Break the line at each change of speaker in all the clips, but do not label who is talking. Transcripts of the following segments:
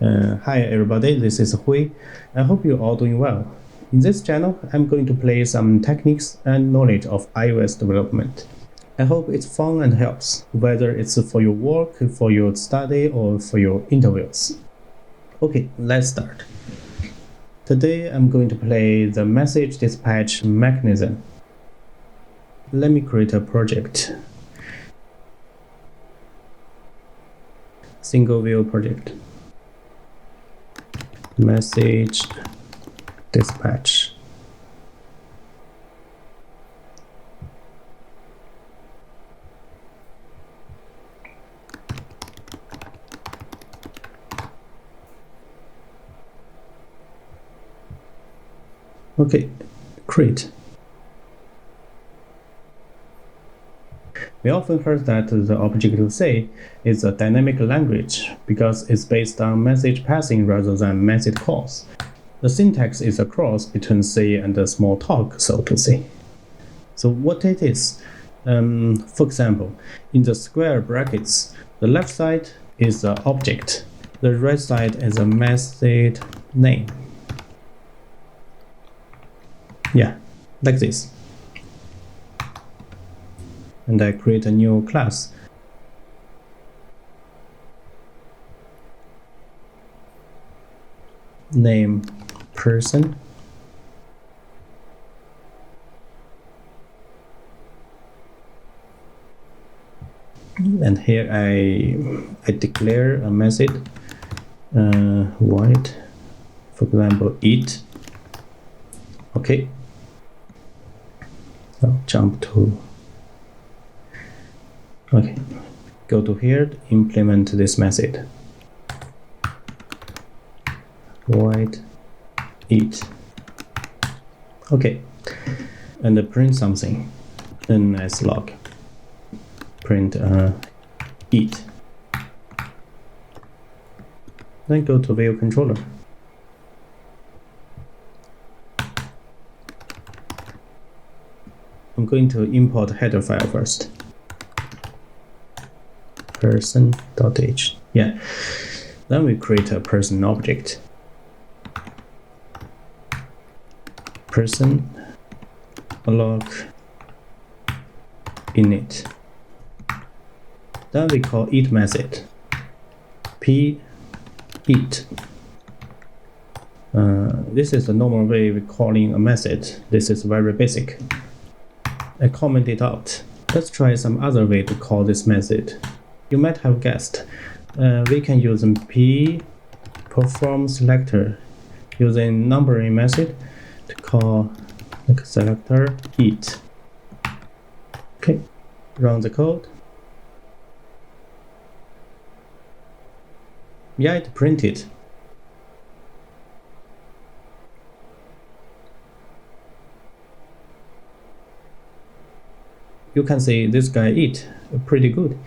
Hi everybody, this is Hui. I hope you're all doing well. In this channel, I'm going to play some techniques and knowledge of iOS development. I hope it's fun and helps, whether it's for your work, for your study, or for your interviews. Okay, let's start. Today I'm going to play the message dispatch mechanism. Let me create a project. Single view project. Message dispatch. Okay, create. We often heard that the Objective-C is a dynamic language because it's based on message passing rather than message calls. The syntax is a cross between C and Smalltalk, so to say. So what it is? For example, in the square brackets, the left side is the object, the right side is a message name. Yeah, like this. And I create a new class. Name person. And here I declare a message, void, for example, eat. Okay. I'll jump to. Okay, go to here, implement this method. Void eat. Okay, and print something. Then as log. Print eat. Then go to view controller. I'm going to import header file first. Person.h. Yeah. Then we create a person object. Person log init. Then we call eat method. P eat. This is the normal way we're calling a method. This is very basic. I comment it out. Let's try some other way to call this method. You might have guessed, we can use p perform selector using numbering method to call like selector eat. Okay, run the code. Yeah, it printed. You can see this guy eat pretty good.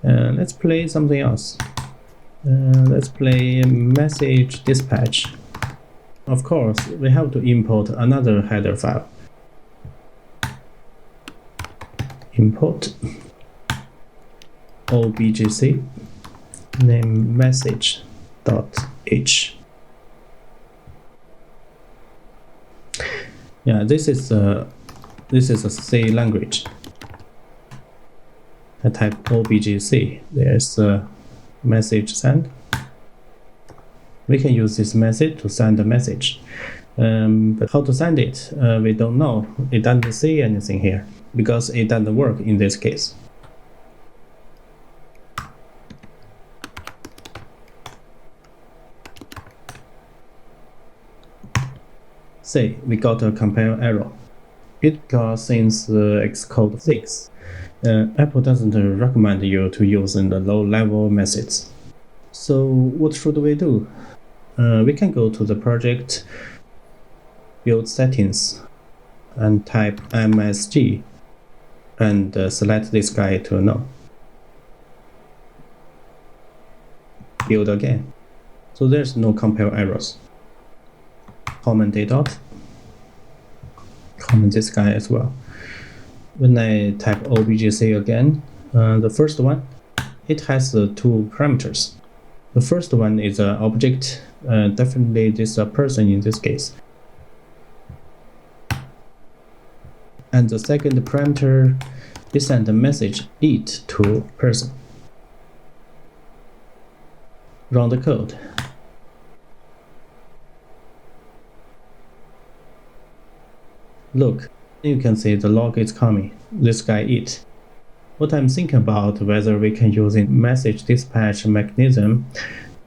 Let's play something else. Let's play message dispatch. Of course, we have to import another header file. Import objc name message.h. Yeah, this is a C language. I type objc, there's a message send. We can use this method to send a message. But how to send it, we don't know. It doesn't say anything here, because it doesn't work in this case. Say, we got a compile error. It got since Xcode 6. Apple doesn't recommend you to use the low-level methods. So what should we do? We can go to the project, build settings, and type MSG, and select this guy to no. Build again. So there's no compile errors. Comment it out. Comment this guy as well. When I type objc again, the first one, it has two parameters. The first one is an object, definitely this is a person in this case. And the second parameter is send the message it to person. Run the code. Look, you can see the log is coming, this guy it. What I'm thinking about whether we can use a message dispatch mechanism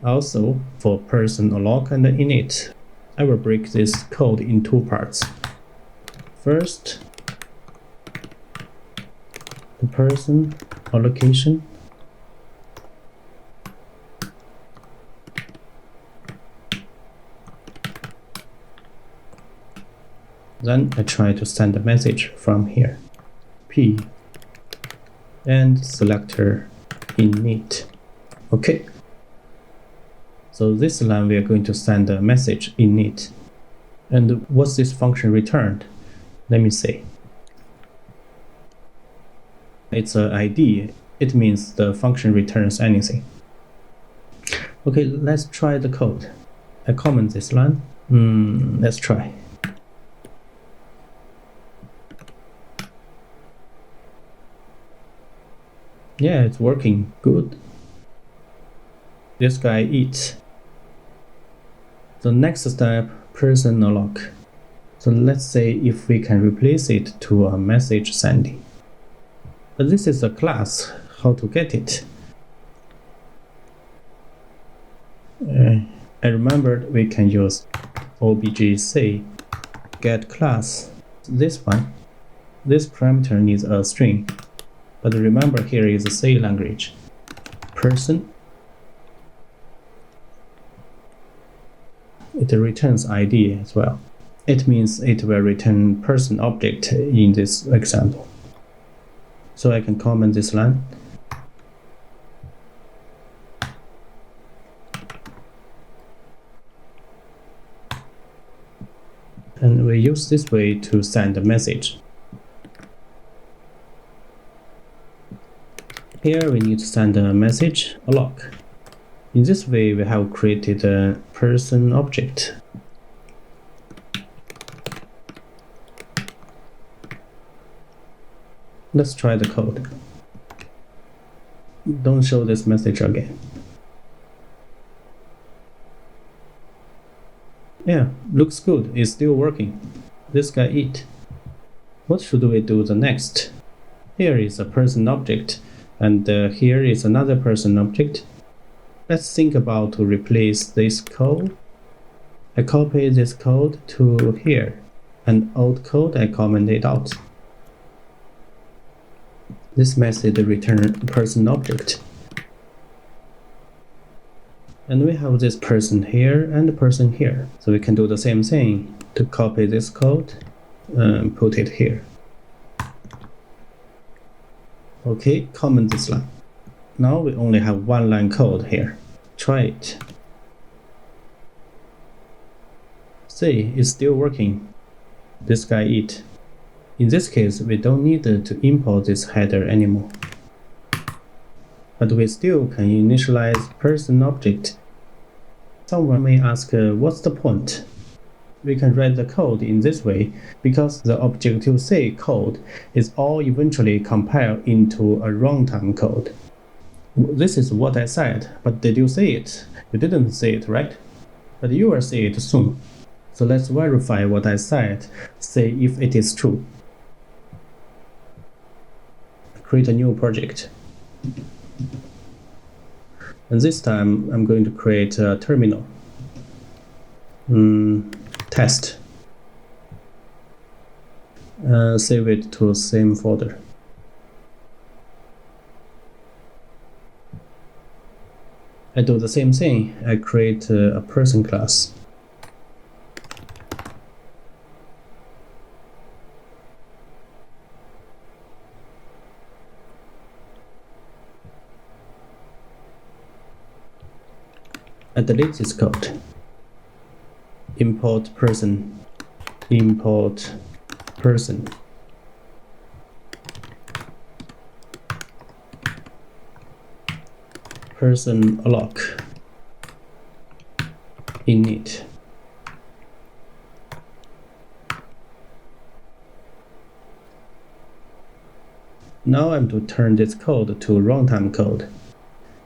also for person log and init. I will break this code in two parts. First, the person allocation. Then I try to send a message from here. P and selector init. Okay. So this line we are going to send a message init. And what's this function returned? Let me see. It's an ID. It means the function returns anything. Okay, let's try the code. I comment this line. Let's try. Yeah, it's working good. This guy eats. The next step, person log. So let's say if we can replace it to a message sending. But this is a class, how to get it? I remembered we can use objc get class. This one, this parameter needs a string. But remember here is a C language. Person. It returns ID as well. It means it will return person object in this example. So I can comment this line. And we use this way to send a message. Here we need to send a message, a log. In this way we have created a person object. Let's try the code. Don't show this message again. Yeah, looks good, it's still working. This guy eat. What should we do the next? Here is a person object, and here is another person object. Let's think about to replace this code. I copy this code to here, and old code I comment it out. This message return person object. And we have this person here and the person here. So we can do the same thing to copy this code and put it here. Okay, comment this line. Now we only have one line code here. Try it. See, it's still working. This guy eat. In this case, we don't need to import this header anymore. But we still can initialize person object. Someone may ask, what's the point? We can write the code in this way because the Objective-C code is all eventually compiled into a runtime code. This is what I said, but did you see it? You didn't see it, right? But you will see it soon. So let's verify what I said, see if it is true. Create a new project. And this time I'm going to create a terminal. Test. Save it to same folder. I do the same thing. I create a person class. I delete this code. Import person. Import person. Person log. init. Now I'm to turn this code to runtime code.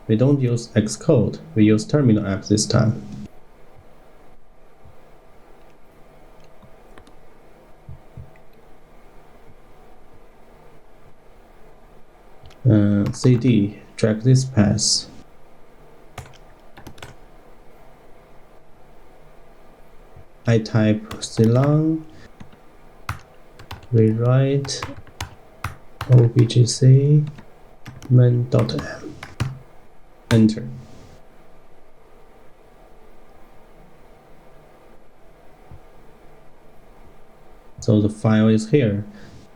We don't use Xcode, we use terminal app this time. cd, drag this path. I type Ceylon, rewrite objc main.m, enter. So the file is here.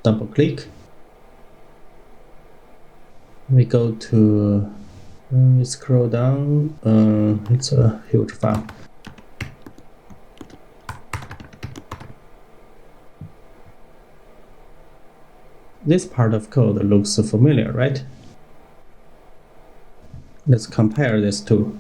Double click. We go to, we scroll down, it's a huge file. This part of code looks familiar, right? Let's compare these two.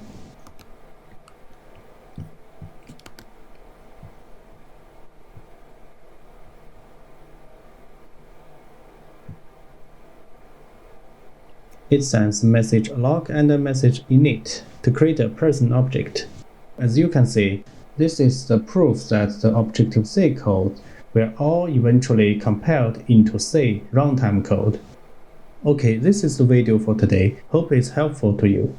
It sends message log and a message init to create a person object. As you can see, this is the proof that the Objective-C code were all eventually compiled into C runtime code. Okay, this is the video for today. Hope it's helpful to you.